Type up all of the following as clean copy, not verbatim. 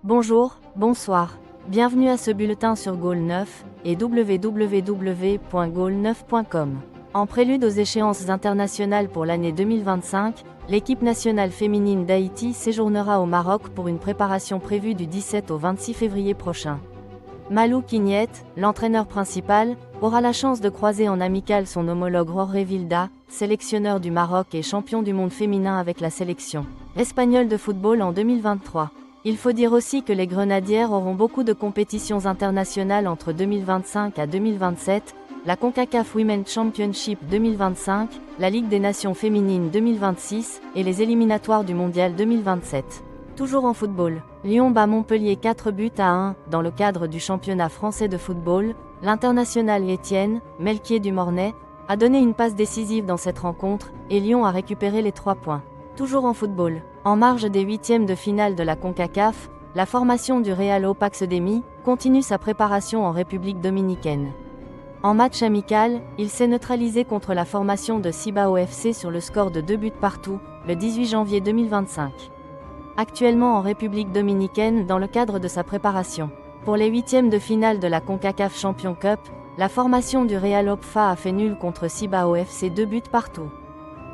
Bonjour, bonsoir. Bienvenue à ce bulletin sur Goal 9 et www.goal9.com. En prélude aux échéances internationales pour l'année 2025, l'équipe nationale féminine d'Haïti séjournera au Maroc pour une préparation prévue du 17 au 26 février prochain. Malou Quignette, l'entraîneur principal, aura la chance de croiser en amical son homologue Jorge Vilda, sélectionneur du Maroc et champion du monde féminin avec la sélection espagnole de football en 2023. Il faut dire aussi que les Grenadières auront beaucoup de compétitions internationales entre 2025 à 2027, la CONCACAF Women's Championship 2025, la Ligue des Nations féminines 2026 et les éliminatoires du Mondial 2027. Toujours en football, Lyon bat Montpellier 4-1 dans le cadre du championnat français de football. L'international Étienne Melquier du Mornay a donné une passe décisive dans cette rencontre et Lyon a récupéré les 3 points. Toujours en football, en marge des huitièmes de finale de la CONCACAF, la formation du Real Aupax Demi continue sa préparation en République dominicaine. En match amical, il s'est neutralisé contre la formation de Cibao FC sur le score de 2 buts partout, le 18 janvier 2025. Actuellement en République dominicaine dans le cadre de sa préparation. Pour les huitièmes de finale de la CONCACAF Champions Cup, la formation du Real Opfa a fait nul contre Cibao FC 2 buts partout.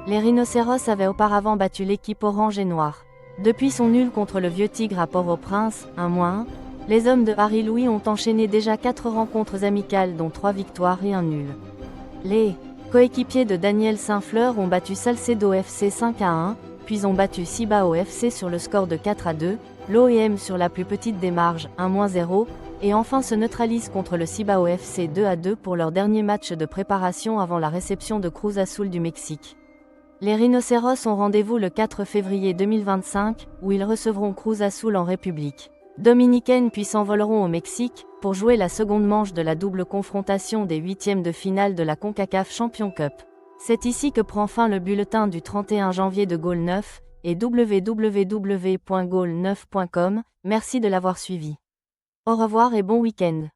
Les Rhinocéros avaient auparavant battu l'équipe orange et noire. Depuis son nul contre le Vieux Tigre à Port-au-Prince, 1-1, les hommes de Harry Louis ont enchaîné déjà 4 rencontres amicales dont 3 victoires et un nul. Les coéquipiers de Daniel Saint-Fleur ont battu Salcedo FC 5-1, puis ont battu Cibao FC sur le score de 4-2, l'OEM sur la plus petite des marges, 1-0, et enfin se neutralisent contre le Cibao FC 2-2 pour leur dernier match de préparation avant la réception de Cruz Azul du Mexique. Les Rhinocéros ont rendez-vous le 4 février 2025, où ils recevront Cruz Azul en République dominicaine puis s'envoleront au Mexique, pour jouer la seconde manche de la double confrontation des huitièmes de finale de la CONCACAF Champions Cup. C'est ici que prend fin le bulletin du 31 janvier de Goal 9 et www.goal9.com. Merci de l'avoir suivi. Au revoir et bon week-end.